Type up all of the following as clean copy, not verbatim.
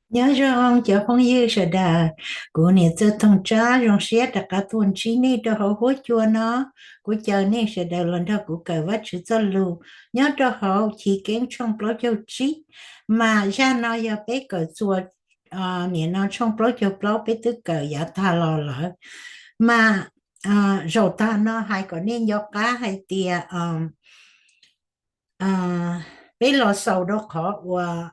nhớ rằng cho phong như sợ đà của nè cho thông tra rằng sẽ đặt cả tuần trí này cho họ hối chua nó của chờ này sợ đà lần đó của cờ vắt chữ cho lù nhớ cho họ chỉ kén trong đó cho trí mà ra nó giờ bé cờ chùa nè nó trong đó cho đó bé tức cờ giả thà lò lỡ mà rồi ta nó hay có nên do cá hay tia bé lò sầu đó khó và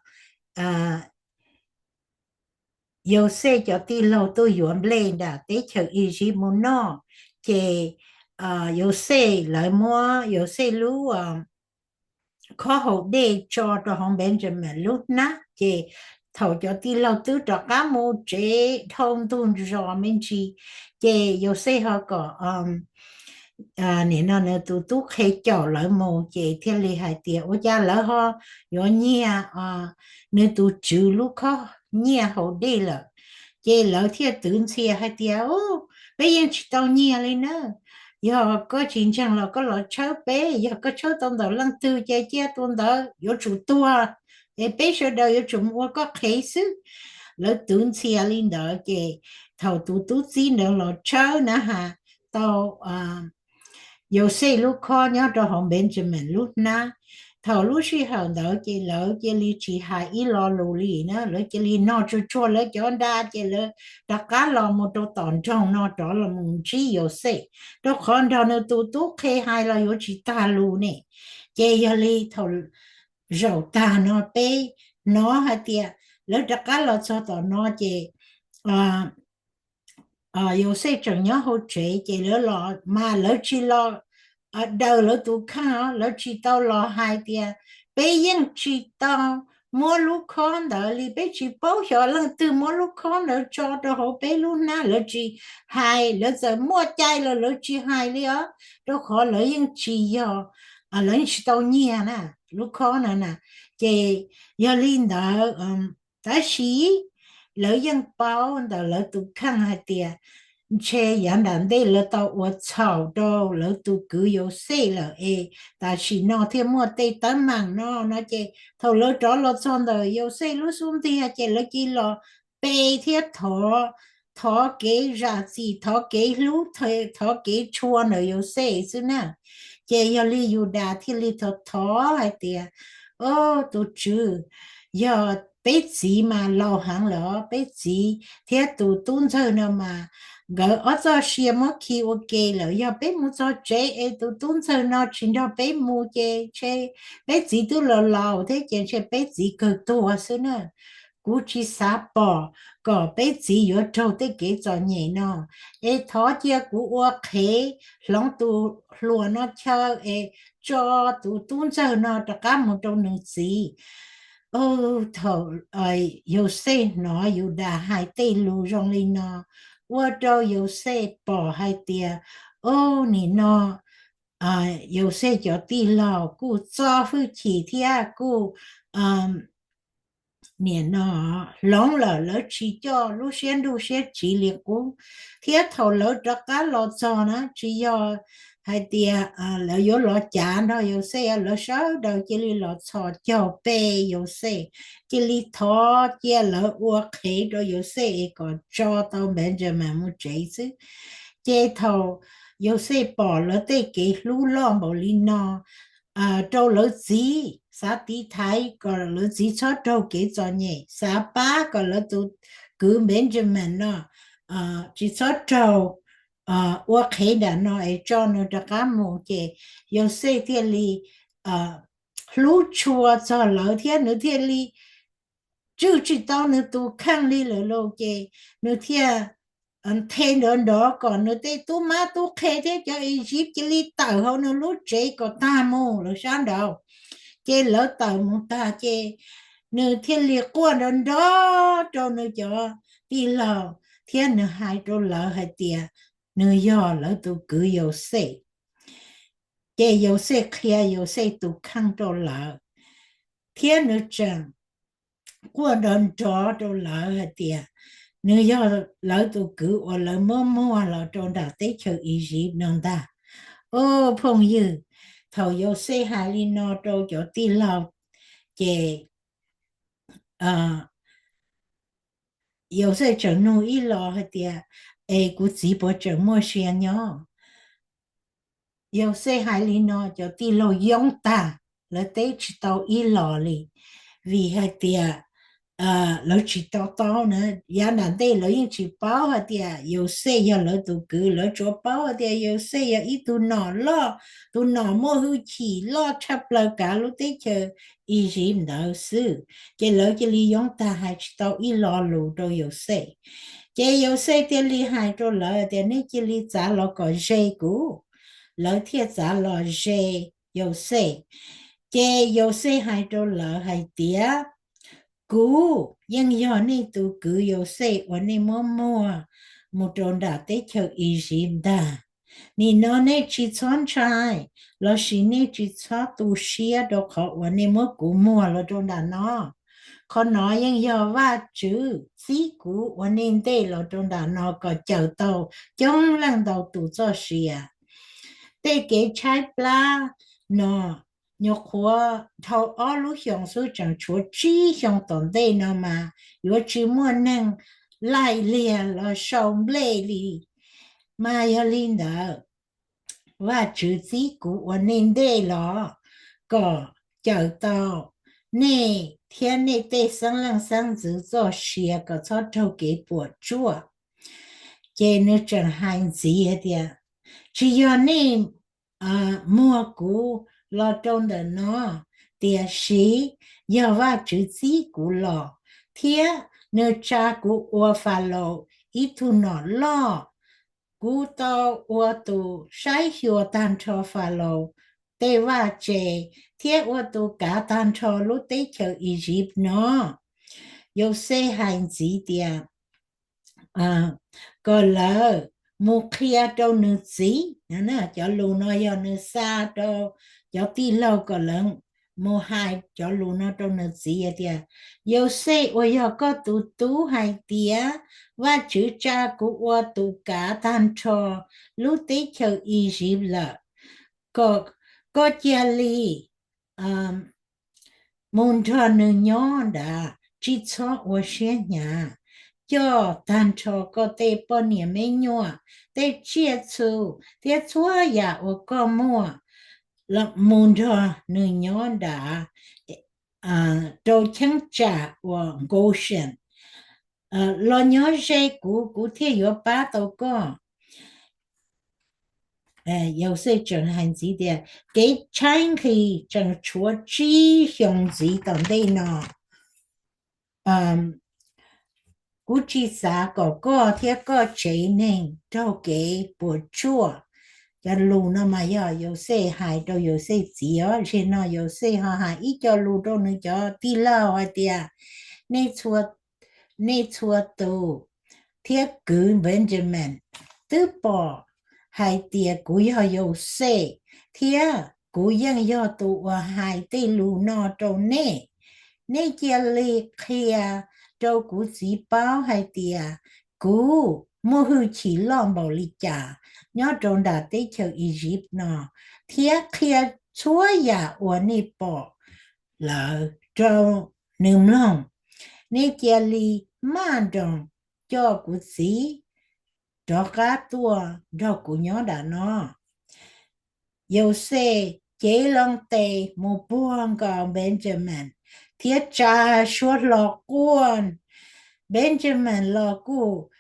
yo sé cho ti lo tôi yuan lên đã tế chờ ý chí muốn nó chè yo sé lại mua yo sé lú khó hậu đề cho hong Benjamin lúc nát chè thầu cho ti lo tứ cho cá mô chế thông tuần rõ mình chi chè yo sé họ có nè nó nè tụ tú khai cho lỡ mồ chè thiên lý hải tiệt ô cha lỡ ho yo nhia nè tụ chữ lúc khó nhia hậu đề lợ chị lỡ thiệt tưởng xe hay tiệt ô bây giờ chỉ tao nhia lên nữa giờ có chuyện chẳng là có lỡ cháu bé giờ có cháu tao đầu lăng tư chơi chơi tao đầu có chủ tua để bé sau đầu có chủ mua có khế sức lỡ tưởng xe lên đó chị thầu tụ tú gì nữa lỡ cháu nữa hả tao yo sei lúc khó nhớ cho họ Benjamin lúc na thầu lúc khi họ đỡ chị lỡ chị li chỉ hai ý lo lù lì nữa lỡ chị li nó cho chua lỡ cho đa chị lỡ tất cả lo một đồ tòn trong nó đó là một chỉ yo sei đó còn đó nữa tụ tụ khi hai là yo chỉ ta lù nè chị yo li thầu rau ta nó bé nó hả tiệt lỡ tất cả lo cho tao nó chị à yo sei chẳng nhớ hỗ trợ chị lỡ lo mà lỡ chỉ lo đầu lỡ tụ khăn lỡ chỉ tao lo hai tia bây giờ chỉ tao mua lúc con đó li bây chỉ bảo hiểu lần từ mua lúc con lỡ cho đó họ bây lúc na lỡ chỉ hai lỡ giờ mua chai lỡ chỉ hai li á đó khó lỡ nhưng chỉ yo lỡ chỉ tao nhia nè lúc con nè chị yo linh đó ta chỉ lỡ dân bảo đó lỡ tụ khăn hai tia che养懒的了到我操到了都够有谁了诶，但是那天莫得等忙那这头了着了穿的有谁了兄弟啊这了几了白天他给啥子他给路他给穿了有谁是呢？这要里有大天里头他还的哦都知要被子嘛老行了被子天都蹲着呢嘛。gỡ ở cho xia mất khi ok là do bé mua cho trẻ em tụi tuấn sao nó chỉ cho bé mua chê chê bé chỉ tôi lò lò thế chê chê bé chỉ cơ to xí nữa cú chỉ xả bỏ có bé chỉ ở trâu tới cái cho nhẹ nó ê thó chia cú ua khế lòng tụ lùa nó chờ ê cho tụi tuấn sao nó tất cả một trong những gì ô thầu ai yêu xe nó yêu đà hai tê lù rong lên nó 我找有些保海的，哦，你呢？有些叫地老，故早夫妻天故，年呢，老了去叫路线指令故，天头老这个老早呢，只要还的老有老家呢，有些老少的这里老早叫背有些。这里头接了我看着有些一个找到门着门木这子，街头有些跑了得给路浪不里呢，找了子，啥地台个了子车找给做呢，啥巴个了都给门着门呢，只车找。我看的那一张那这个木的，有些这里路出啊，走老天那天里。就知道你都看你了咯嘅，你听听人đó còn nó tê tu má tu khe thế cho ý ship chỉ li tàu hậu nó lúc chế có ta mù rồi sáng đầu chế lỡ tàu mù ta chế nữ thiên liệt quan đơn đó cho nữ cho đi lò thiên nữ hai cho lỡ hai tia nữ do lỡ tu cứ yêu xe chế yêu xe kia yêu xe tu khăn cho lỡ thiên nữ chẳng qua đơn cho lỡ hai tia nếu do lỡ tụ cử hoặc lỡ mua là trong đó tế chờ ý gì nông ta ô phong dư thầu yo xe hai li no trâu chỗ ti lao chè 有些整弄一老还点，哎，估计不整么些呢。有些海里呢就地路用大，了得知道一老里，vì hay tiệt lỡ chỉ tao tao nữa, giờ này đây lỡ những chỉ bảo hay tiệt, yêu xe giờ lỡ tụ cứ lỡ chỗ bảo hay tiệt, yêu xe giờ ít tụ nọ mua hư chỉ lo chấp lỡ cả lúc đấy chờ, ý gì nữa sự, cái lỡ cái lý do ta hay chỉ tao ít lo lù đâu yêu xe, cái yêu xe thì lý hay đâu lỡ thì nên cái lý trả lỡ có dây cũ lỡ thiệt giả lỡ dê dầu xe chê dầu xe hai đô lỡ hai tía cú nhưng do này tụ cứ dầu xe ở này mua mua một tròn đã tới chờ ý dìm đà nì nó này chỉ chọn trai lỡ xí này chỉ chọn tụ xía đồ khó ở này mua lỡ tròn đã nó khó nói nhưng do va chữ xí cú ở này đây lỡ tròn đã nó có chờ tàu chống lăng đầu tụ cho xía để cái trái pla nó nhọc hoa thâu ở lúc hiện số chẳng chúa chi hiện tồn đây nó mà yếu chỉ muốn năng lại liền là sống lệ li mà yếu linh đó và chữ gì của anh nên đây là có chờ tao nè thiên nè tê sang lăng sang giữ cho xìa có cho trâu kế bộ chua chế nó chẳng hành gì hết chỉ do nên mua cũ lo trong đời nó tiền sĩ giờ va chữ gì cũ lo thiệt nơi cha cũ ua pha lo ít thu nó lo cũ tao ua tu sai hiểu tan cho pha lo tê va chê thiệt ua tu cả tan cho lúc tê chờ Egypt nó yêu xe hành gì tiền có lỡ một khi đâu nữa gì nè cho lù nó do nữa xa đâu cho tí lâu có lần một hai cho lù nó đâu nữa gì thì yêu xe ôi giờ có tụ tú hai tía và chữ cha của ô tụ cả tan trò lúc tế chờ Egypt là có chia ly môn trò nữ nhỏ đã chỉ cho ô xe nhà cho tan cho có thể bao nhiêu mấy nhua để chia chu để chua ya ở có mua là muốn cho người nhỏ đã đầu chân trả của Goshen lo nhỏ dây của thế yếu ba đâu có有些整汉字的给产去整出只雄字等的呢估计啥个天个谁能都给不住，就路那么要有些还都有些急，而且呢有些哈一条路都能叫地老啊的，你错都天根本就们都不还的古要有些天古人要都我还的路那种呢，你叫你开。đâu cú chỉ báo hay tiề cú mua hư chỉ lòng bảo lý trả nhớ trong đã tới chờ Egypt nó thiết kia chúa ya ở nị bỏ là trong nương lòng nị kia li mà trong cho cú chỉ cho cá tua cho cú nhớ đã nó yêu xe chế lòng tề một buông còn Benjamin thiết cha suốt lọ cuốn Benjamin lọ cu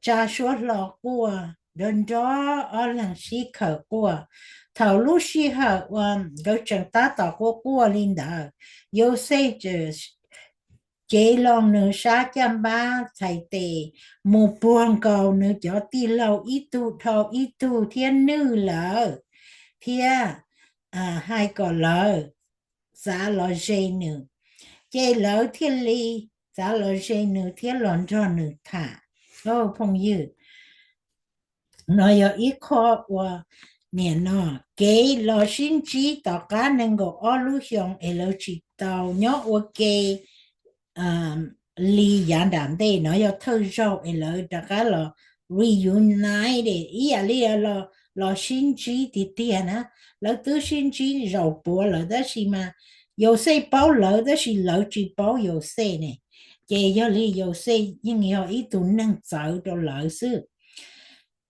cha suốt lọ cu đơn đó ở làng sĩ khởi cu thầu lúc sĩ hở gấu chẳng ta tỏ cu linh đờ yêu xây chế lòng nữ sa chăm ba thầy tề một buông cầu nữ cho ti lâu ít tu thầu ít tu thiên nữ lỡ thiên hai có lỡ giá lò dây nữ chế lỡ thiên ly giá lò dây nữ thiên lòn cho nữ thả ô phong dư nó có ít khó và nè nó cái lò xin trí tỏ cá nên có ở lưu hiong ở lò chỉ tàu nhớ ok ly giản đạm đây nó có thơ rau ở lò tỏ cá lò reunite để ý là ly lò xin trí thì tiền á lò tư xin trí rau bùa lò đó xí mà有些包lỡ đó xí lỡ chỉ包有些này chị do lý dầu xây nhưng hiểu ý tụ năng dạo đồ lợi sư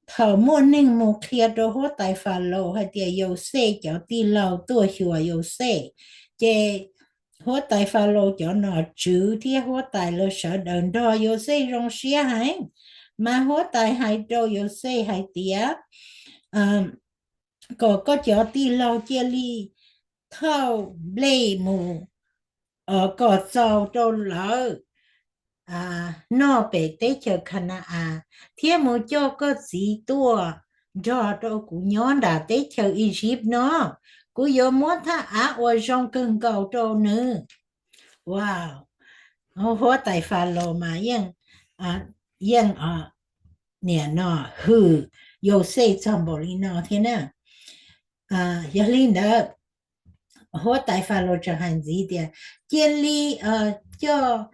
thở mua nên một kia đồ hốt tại phà lô hay tiệt dầu xây cho đi lâu tua hùa dầu xây chị hốt tại phà lô cho nó chữ thì hốt tại lô sợ đờn đo dầu xây rong xía hay mà hốt tại hai đồ dầu xây hai tiệt có cho đi lâu chia ly thâu lê mù ở có dầu đồ lỡ nó bị tế chờ khả thiên một cho có gì tua do đâu cũng nhớ đã tế chờ Egypt nó cũng có muốn tha ở trong cơn cầu trâu nữa wow hóa tại pha lô mà yên nè nó hư yêu xây trong bộ lý nó thế nào yêu linh đó hóa tại pha lô cho hành gì đi建立cho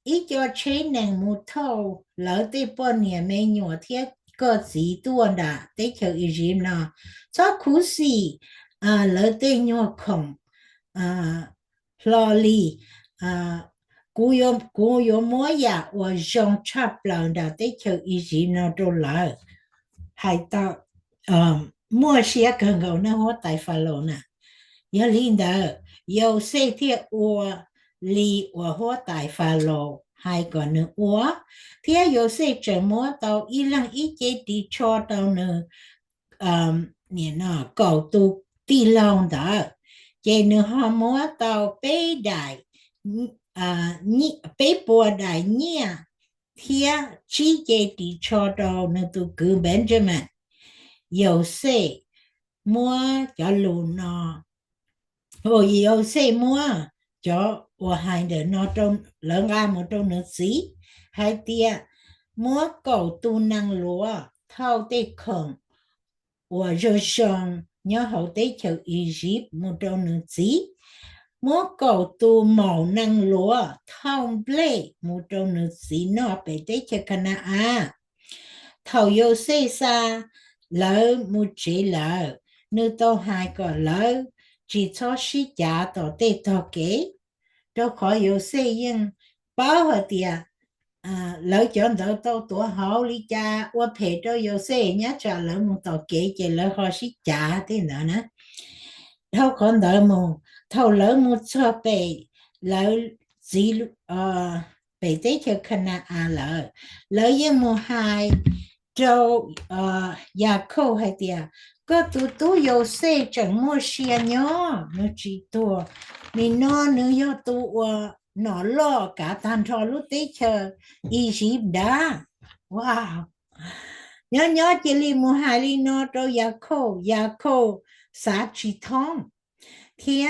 ý cho chế năng một thâu lỡ tới bao nhiêu mấy nhỏ thiết có gì tuần đã tới chờ ý gì nào cho khứ gì lỡ tới nhỏ không lo li cú yo mỗi ya và dòng chập lần đã tới chờ ý gì nào đâu lỡ hay ta mua xe cần gạo nó hóa tại pha lô nè nhớ linh đó yêu xây thiết ua li ua hoa tại pha lô hai còn nữa ua thiết yêu xây trở múa tàu y lăng y chế đi cho tàu nữa nè nó cầu tu ti lòng đó chế nữa họ múa tàu bê đại bê bùa đại nhia thiết chỉ chế đi cho tàu nữa tu cứ Benjamin yêu xây múa cho lù nó hồi yêu xây mua cho và hai đứa nó trong lớn ra một trong nước xí hai tia mua cầu tu năng lúa thao tê khẩn và rồi xong nhớ hậu tế chờ Egypt một trong nước xí mua cầu tu màu năng lúa thao lê một trong nước xí nó bể tế chờ Canaan thầu yêu xây xa lỡ một chế lỡ nơi tao hai có lỡ chỉ cho sĩ giả tổ tê tổ kế đâu khỏi yêu xây dựng bao hợp tiệt lỡ chọn đỡ tao tổ hậu lý cha và phải đâu yêu xây nhá trả lỡ một tổ kế chỉ lỡ họ sĩ giả thế nào nữa đâu còn đỡ một thầu lỡ một cho bề lỡ gì bề tế cho khả lỡ lỡ yên một hai châu nhà khâu hay tiệt có tụ yêu xây chẳng mua xe nhỏ nó chỉ tua mình nó nữa yêu tụ nó lo cả tan trò lúc tế chờ Egypt đã wow nhớ nhớ chỉ li mua hai li nó đâu nhà khâu xã chỉ thông thì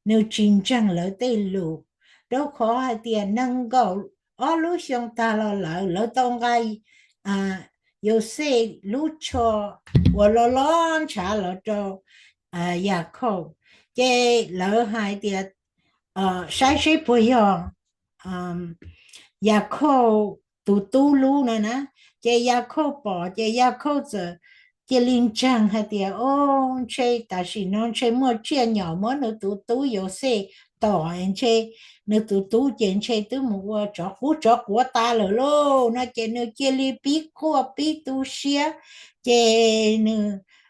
nếu chính chẳng lỡ tê lù đâu khó hay tiền năng cầu ở lúc xong ta lỡ tông gai有些路车我老查了着牙口，这老海的山水不一样，牙口都路了呢，这牙口包这牙口子。这林场还的哦，这但是呢，这么这鸟么，那都有些导演这。nếu tụi chuyện chơi tụi mua cho của ta rồi lô nó chơi nó chơi li bí của bí tu xia chơi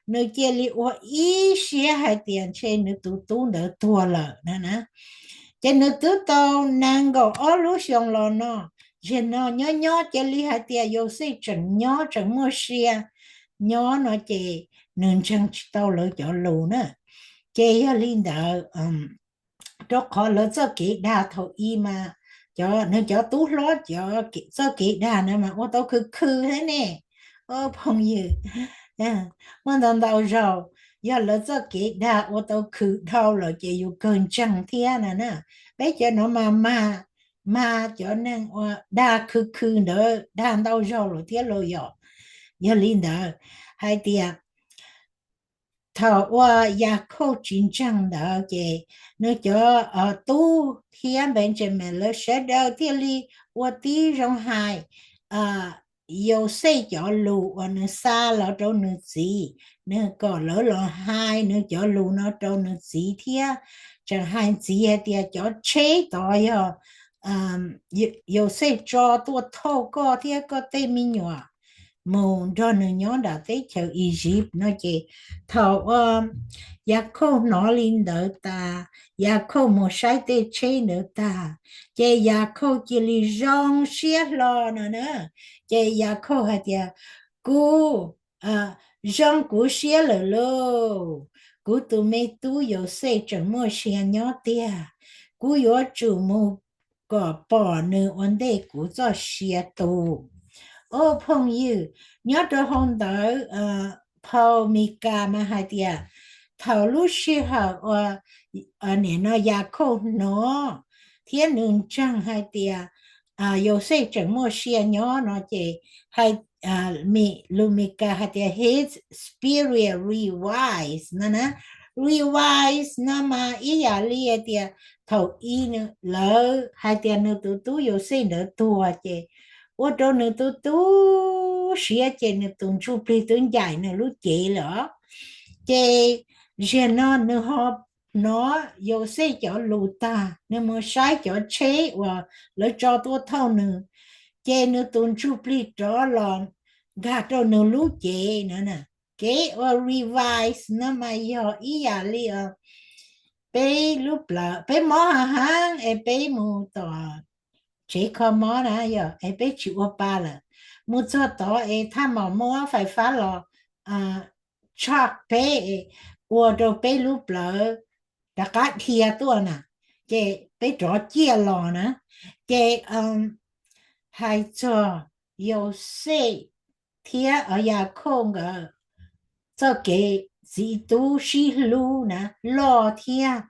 nó chơi li ô ý xia hay tiền chơi nó tụi nó thua rồi nè chơi nó tụi tao nàng go ở lúc xong rồi nó chơi nó nhỏ chơi li hay tiền yêu sĩ chẳng nhỏ chẳng mua xia nhỏ nó chơi nên chẳng tao lỡ cho lù nữa chơi ở linh đạo cho khó lỡ cho kỹ đa thầu y mà cho nên cho tú lót cho kỹ đa nữa mà ô tô khư thế nè ô phong như mà đàn đầu rồi giờ lỡ cho kỹ đa ô tô khư thâu rồi chỉ yêu cơn chẳng thiên nè bây giờ nó mà cho nên đa khư nữa đàn đầu rồi thiên rồi giờ linh đó hai tia thọ và nhà khâu chiến tranh đó chị nó cho tu thiên Benjamin là sẽ đầu tiên li và tí trong hai yêu xây cho lù và nó xa là trong nó gì nó có lỡ là hai nó cho lù nó trong nó gì thì chẳng hai gì thì cho chế tỏi 有些做多透过这个对面话，冇做人样的对求以前那个头也靠哪里得大，也靠冇晒的车得大，这也靠这里让些了呢，这也靠下点古让古些了喽，古都没都有些怎么些鸟的。古有主母个保呢，我哋古做些多。哦，朋友，你要到红豆泡米咖嘛还的，头路时候你那牙口喏，天能长还的有些怎么些喏那些还路米咖还的 his spirit revise 那 revise 那么一下列的头一呢，了还的呢都有些呢多的。我到那都时间呢，东出皮东dài呢，lúc chị lỡ chị giờ nó有些叫路大，那么晒叫车哇，了找多头呢，chị呢东出皮找了，gạt到呢 lúc chị nữa nè, cái revise nó mà giờ ý à li bé lúc là bé mỏ hàng bé mua tờ chỉ có mỏ nè giờ bé chịu ba là mua cho tờ tham mà mua phải phá lò chắc bé của đồ bé lúc là đã cả thia tua nè cái bé trò chia lò nè cái hai cho有些贴而呀空个这给几都是路呢老天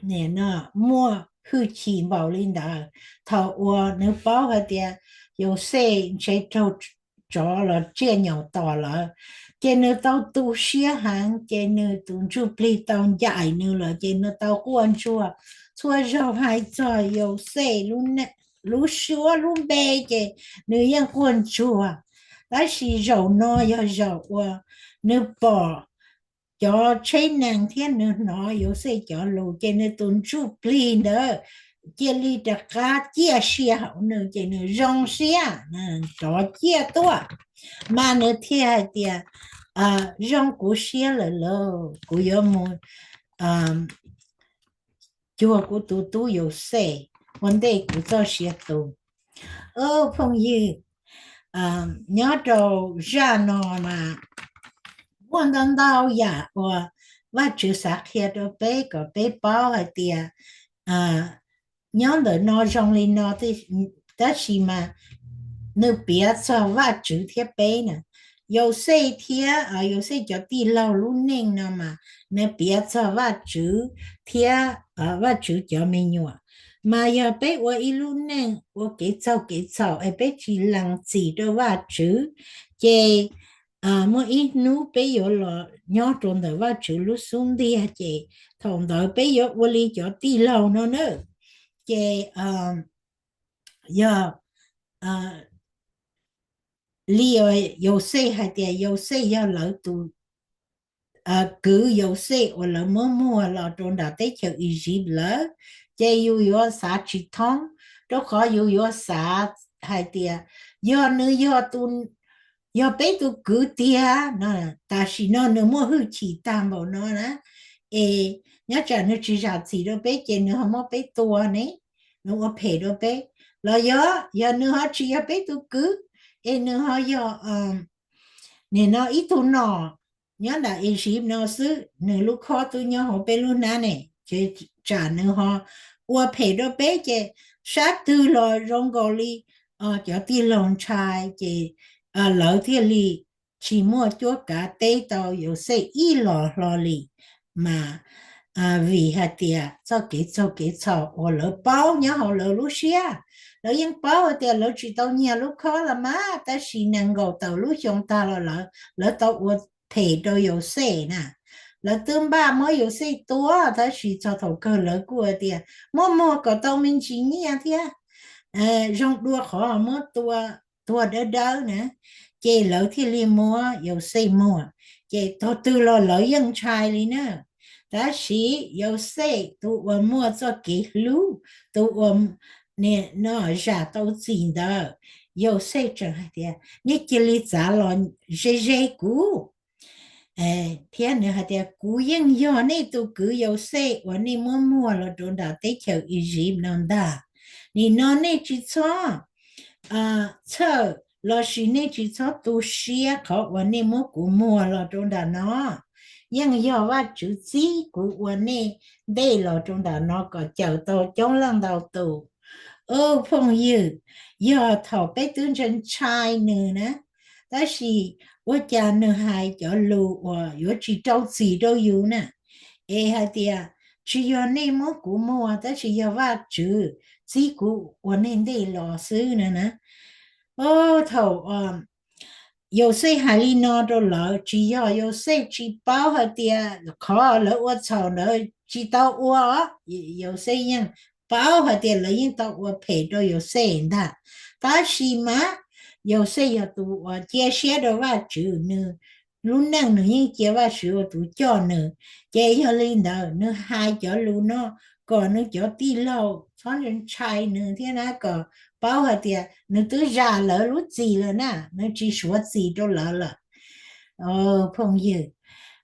你那莫去起毛领导头我能包和点有些谁都着了这鸟到了这呢到都些行这呢都就不到dài nữa là这呢到关注chua rau hai trò有些luôn nè lú xúa lú bê chê nữ yên quân chùa lá xì rầu no ya rầu nữ bò cho chế nàng thiên nữ nó yếu sẽ cho lù chê nữ tuần chú pli nữa chê li đặc cá chia xìa hậu nữ chê nữ rong xìa cho chia tua mà nữ thia hai tia rong cú xìa lờ lờ cú yếu mù chùa cú tu yếu sẽ vấn đề cú cho xìa tu朋友nhớ đồ ra nó mà quan tâm đâu ya và chữ sắc hiện đồ bé có bé bao hay tiệt nhớ đồ nó trong linh nó thì đó chỉ mà nếu biết cho và chữ thiết bé nè 有些天有些叫地老路宁呢嘛，那别做话主天话主叫没有。mà giờ bé qua ilu nè qua cái cháu ấy bé chỉ lăng chỉ đó và chữ chê mỗi ít nu bé giờ là nhỏ trong đó và chữ lúc xuống đi à chê thằng đó bé giờ qua li cho tí lâu nó nữa chê giờ li有些还得有些要老读cứ有些我了么么了trong đó tới chờ ý dịp lỡ chế yêu xã chỉ thông đó khó yêu xã hai tia do nữ do tu do bé tu cứ tia nè ta chỉ nó nữ mua hư chỉ tam bảo nó nè nhớ trả nữ chỉ ra chỉ đó bé chế nữ không có bé tua nè nữ có phê đó bé là do nữ họ chỉ bé tu cứ nữ họ do nên nó ít tu nọ nhớ là ý dịp nó sư nữ lúc khó tu nhớ họ bé luôn nè chế trả nữ họ qua phê đó bé chế sát tư lo rong gò li cho ti lòng trai chế lỡ thì li chỉ mua cho cả tế tàu有些一lo li mà vì hạt tiền cho cái cho ở lỡ bao nhớ họ lỡ lúc xia lỡ những bao hạt tiền lỡ chỉ tàu nhà lúc khó là má ta chỉ năng gầu tàu lúc chúng ta là lỡ tàu ở thể đâu 有些 nè là tương ba mới có些多他是做头个了过的么个到明今年的让多好么多的到呢 chế lỡ thì li mua 有些 mua chế to tư lo lỡ dân trai li nữa 但是有些都我摸着给路，都我呢那啥都知道，有些真系的，你这里咋了？热股，哎，天呢还得古营养呢都古有些，我你摸了中到得求一日能的，你那呢只错。错，老师那只错读书考我那么古摸了中的呢，因要话主旨古我那对了中的那个叫到中浪到读，哦，朋友，要头被当成才女呢，但是我家女孩叫路我有知道字都有呢，哎，还的，只要你么古摸，但是要话主。chỉ của mình đây là sư nữa nè ô thầu有些海里拿到了，只要有些只包和点，考了我操了，知道我有些人包和点了，引导我陪着有些人的，但是嘛，有些要读我这些的话就呢，路能呢人接话时候读叫呢，这要领导呢还叫路呢，个呢叫地老，反正柴呢天那个。包括的，你都ra lỡ lúc gì rồi nè, nó chỉ số gì đó lỡ lỡ. Phong yêu,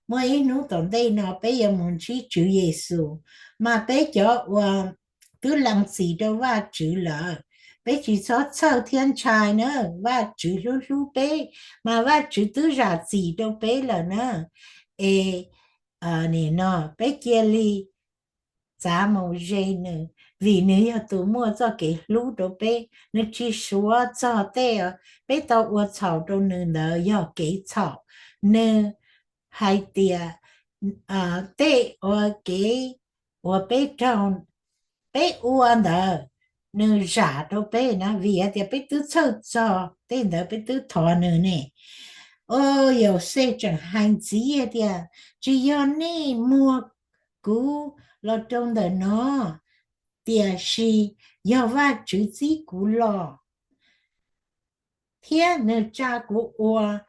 mỗi nó tổng đây nó bây giờ muốn chỉ chữ Giêsu, mà bây giờ cứ làm gì đó và chữ lỡ. Bây chỉ cho sau thiên trai nữa, và chữ lúc lúc bây, mà và chữ tư ra gì đó bây lỡ nữa. Ê, nè nó, bây giờ li, giá màu dây nữa vì nếu như tôi mua cho cái lú đồ bé nó chỉ số cho tê bé tao uo chảo đồ nữa nữa yêu cái chảo nữa hai tia tê uo cái uo bé trong bé uo nữa nữa giả đồ bé nó vì thì bé cứ cho tê nữa bé cứ thọ nữa nè ô yêu sẽ chẳng hành gì thì chỉ yêu nè mua cú lo trong đời nó tiền是要话自己古了，天呢家古我，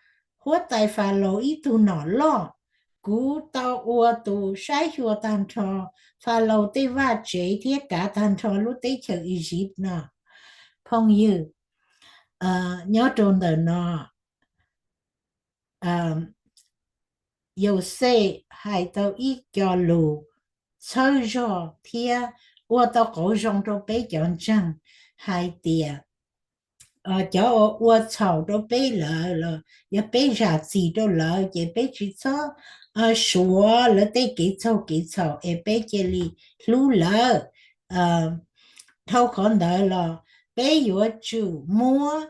我带发老一度脑了，古到我都晒学单车，发老的话这天嘎单车路得求一日呢，朋友，nhớ trong đời nó,有些还都一条路，走着天，我到高中都被讲真，还的。叫我草都背了，也背啥子都了，也背去草，说了得给草，也背这里路了，头看到了，背药煮摸，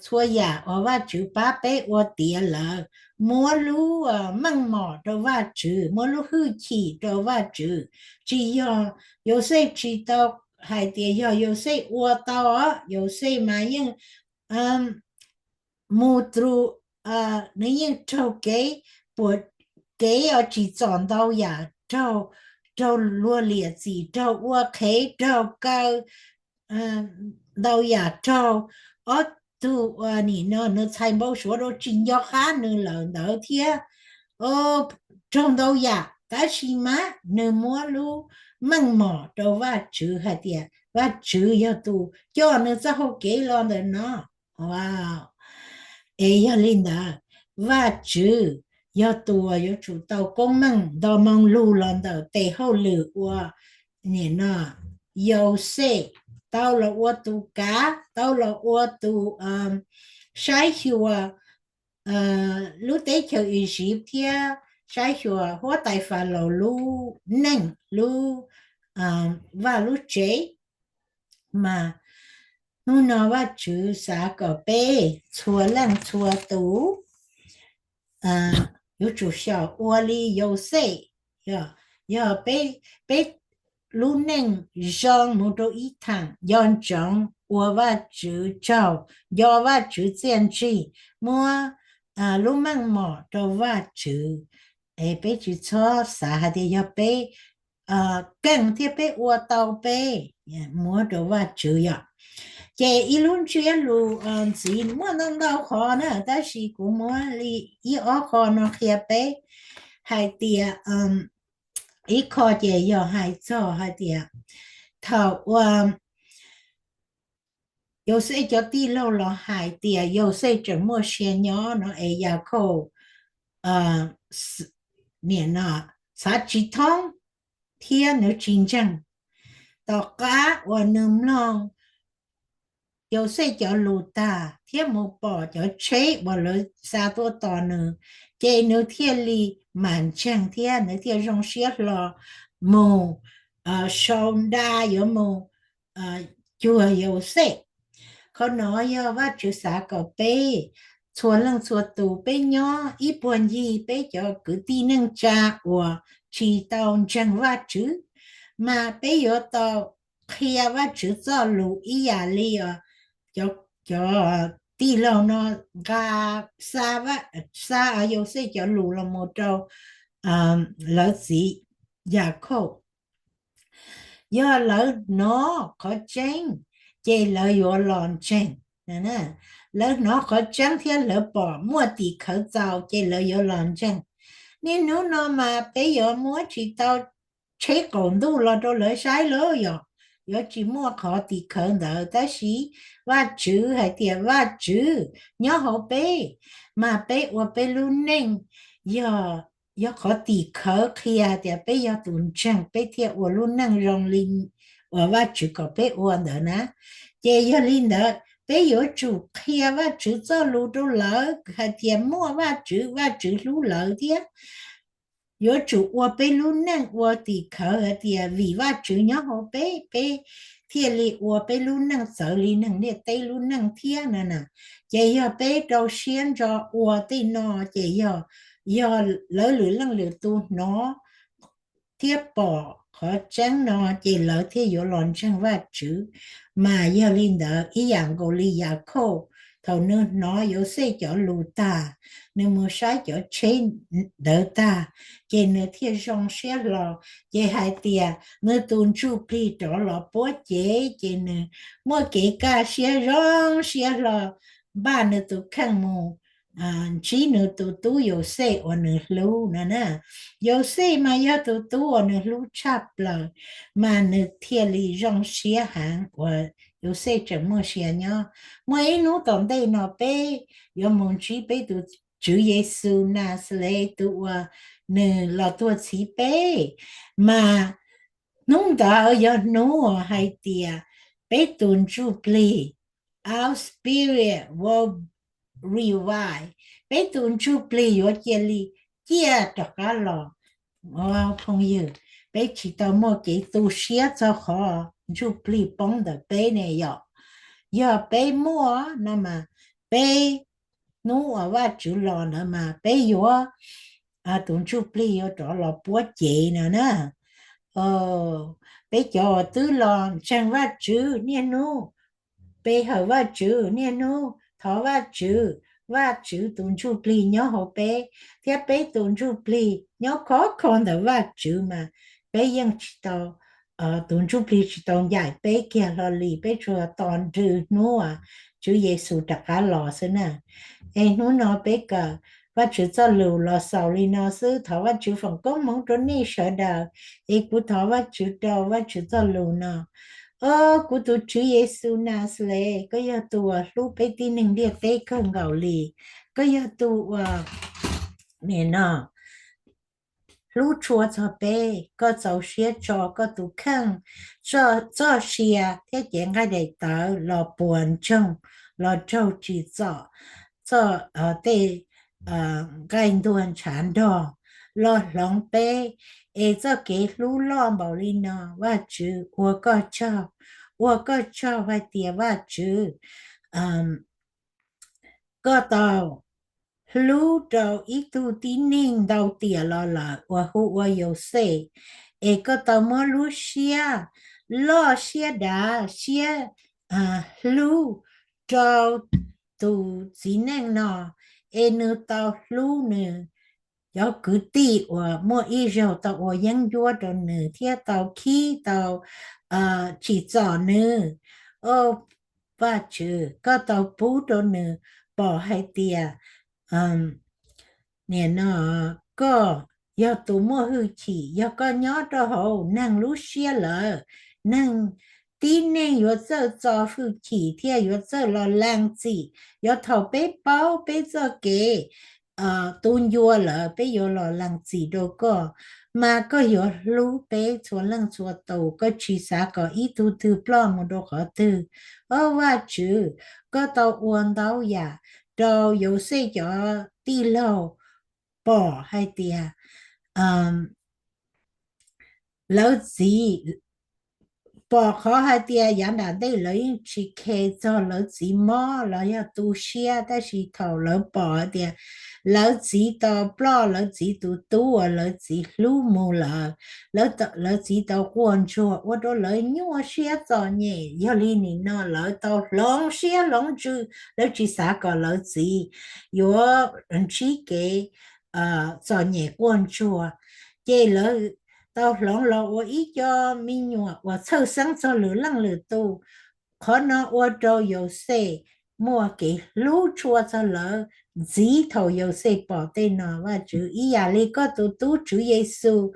错呀，我话煮把背我跌了，摸路梦毛都话煮，摸路后期都话煮，只要有谁知道。还得要有些我到有些嘛用木头你用手给不给要去撞到呀找罗列子找我可以找高到呀找都你那财报说都真要喊你了那天撞到呀但是嘛你摸路梦嘛都话住下点话住要多叫你之后给了的呢哇哎呀领导话住要多要住到公梦到梦路了的背后路我你呢有些到了我度假到了我度晒去lúc đấy chờ ý dịp thì sai sửa hóa tài phá lò lu nâng lu và lu chế mà nu nó và chữ xã cỏ bê chùa lăng chùa tú有主小窝里有谁要被路能让木头一趟要整我把主照要把主建制么路梦么都把主被主错啥还得要被更贴被我到被么都把主要。这一轮这路是莫能到好呢，但是古莫里一二好呢也被还得一靠姐要还做还点，头我有时就地漏了海点，有时怎么些鸟呢？哎呀，口是年呐，啥几通天的真正，到家我能弄。有时就路大，天冇报就吹，我了啥多大呢？这那天里满整天，那天上学了，冇上大有冇就有时，可能要ว่าจะสาก็ไปชัวเรื่องชัวตูไปย่ออีปวนยีไปจอคือตีหนึ่งจ้าอัวชีตองจังว่าจื้อมาไปยอต่อเคลียร์ว่าจื้อจ่อลูอีหยาลีอ่ะ cho tí lâu nó ga xa vá xa ở yêu sẽ cho lù là một trâu lỡ gì giả khổ do lỡ nó có chén chê lỡ vô lòn chén nè nè lỡ nó có chén thì lỡ bỏ mua tỷ khẩu giàu chê lỡ vô lòn chén nên nó mà bây giờ mua chỉ tao chế còn đủ là đâu lỡ sai lỡ rồi giờ chỉ mua khó thì khởi nợ ta sĩ và chữ hay tiền và chữ nhớ họ bé mà bé và bé luôn nên giờ giờ khó thì khởi kia thì bé giờ tuần trăng bé thì và luôn nên rong linh và chữ có bé và nợ nè giờ giờ linh nợ bé giờ chủ kia và chữ cho lú đâu lỡ hay tiền mua và chữ lú lỡ thì有主我被路能我的口的为话主要好被天里我被路能手里能的对路能天了呢，这要被到现着我的呢，这要老女能留住呢，贴宝和真呢，这老天有乱真话主，mà要领导一样个里呀口，头呢nó有些叫路大。nếu mà sai cho trên đỡ ta trên nơi thiên song sẽ lo chế hai tia nơi tuần chu pi đó là bố chế trên nơi mỗi cái ca sẽ rong sẽ lo ba nơi tu khăn mù chỉ nơi tu tu yêu se ở nơi lưu nè nè yêu se mà yêu tu tu ở nơi lưu chắp lời mà nơi thiên lý rong sẽ hàng và yêu se chẳng mua sẽ nhau mỗi nút tổng đây nó bé yêu mong chỉ bé tu Chúa Giêsu Nazareth tụ nè là tua chỉ bé mà nung đã ở giờ nó hay tia bé tuần chu pli our spirit will revive bé tuần chu pli yo chia li chia cho cả lò không yêu bé chỉ tao mua cái tu sửa cho họ chu pli bông的bé này giờ bé mua nè mà bé nó ởว่า chữ lò nữa mà bé vô tụi chú pli vô chỗ lò búa chị nữa nè bé cho tứ lò sangว่า chữ nè nó bé hởว่า chữ nè nó thọว่า chữว่า chữ tụi chú pli nhớ hộ bé thế bé tụi chú pli nhớ khó con đượcว่า chữ mà bé vẫn chỉ tao tụi chú pli chỉ tao giải bé kia lò lì bé cho toàn chữ nó chữ Giêsu đặt cả lò xí nè em nó bé cờ và chữ cho lù lò sầu li nó sư thọ và chữ phòng có mong trốn đi sợ đời em cũng thọ và chữ đầu và chữ cho lù nó của tụi chữ Giêsu Nazareth có giờ tụi lúc bé tin nên đi bé không gạo lì có giờ tụi nè nó lúc chùa cho bé có dấu xía cho có tụi khăn cho xía thế chuyện cái để tớ lò buồn trong lò trâu chỉ cho tê cái tuần chán đỏ lo lòng bé ấy cho cái lú lo bảo đi nó và chữ của có cho và tiền và chữ có tàu lú đầu ít tu tín ninh đầu tiền là và hụ và yêu sẽ ấy có tàu mua lú xia lo xia đá xia lú đầu tu tín ninh nó ấy nữ tàu lú nữa giờ cứ tị và mua ít rồi tàu và dân vua đồ nữa thì tàu khi tàu chỉ trò nữa và chứ có tàu bút đồ nữa bỏ hai tia nè nó có do tụ mua hư chỉ do có nhớ cho hồ năng lú xia lợ năng tin nên yo giờ cho hư chỉ thì yo giờ lo lang gì yo thầu bé bao bé giờ kể tôn yo lợ bé yo lo lang gì đâu có mà có yo lú bé chùa lăng chùa tàu có chỉ xã có ít tu tu plom một đồ khó tu ởว่าchữ có tàu uốn tàu ya đâu yo sẽ cho đi lâu bỏ hay tiệt lỡ gì bỏ khó hai tia giảng đã đây lấy chỉ kê cho lỡ gì mò lỡ ya tu xia ta chỉ thầu lỡ bỏ tia lỡ gì tao bỏ lỡ gì tu tu lỡ gì lu mù lỡ gì tao quan chua ở đó lỡ nhua xia cho nhẹ giờ li nị nó lỡ tao long xia long chữ lỡ chỉ xã có lỡ gì yo chỉ kê cho nhẹ quan chua chê lỡ tao lỏng lọ ở ý cho mình nhọ và sâu sáng cho lửa lăng lửa tu khó nó ở đâu yêu xe mua cái lú chua cho lỡ dí thầu yêu xe bỏ tên nó và chữ ý à li có tu tu chữ Giêsu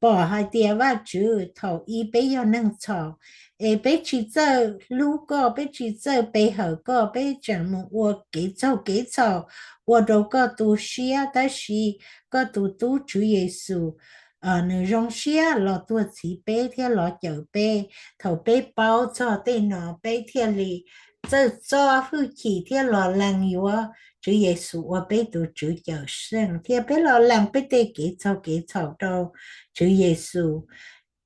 bỏ hai tia và chữ thầu ý bé yêu năng chọ ê bé chỉ giờ lú có bé chỉ giờ bé hở có bé chẳng một ở cái chọ ở đâu có tu xia ta xí có tu tu chữ Giêsu nữ rong xia lọ tua chỉ bé theo lọ chở bé thầu bé bao cho tên nó bé theo lì cho hư chỉ theo lọ làng yếu chữ Giêsu ở bé tu chữ chở sinh theo bé lọ làng bé tê kế cho đâu chữ Giêsu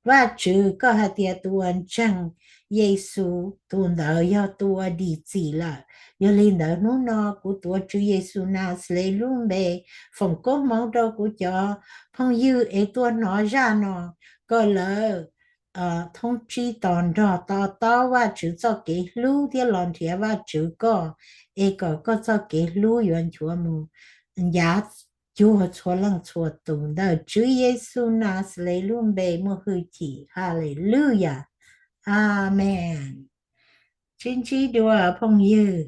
và chữ có hai tia tuần chẳng Giêsu tu nợ do tu đi chỉ là yo linh nợ nó của tu chữ Giêsu na sle luôn bề phòng cốt mong đâu của cho phong dư ấy tu nó ra nó có lỡ thông chi tòn rõ to to và chữ cho cái lưu thì lon thì và chữ ấy có cho cái lưu yuan chúa mu giá chúa chúa lăng chúa tụng đó chữ Giêsu na sle luôn bề mu hư chỉ hallelujah amen chính trí đùa phong dư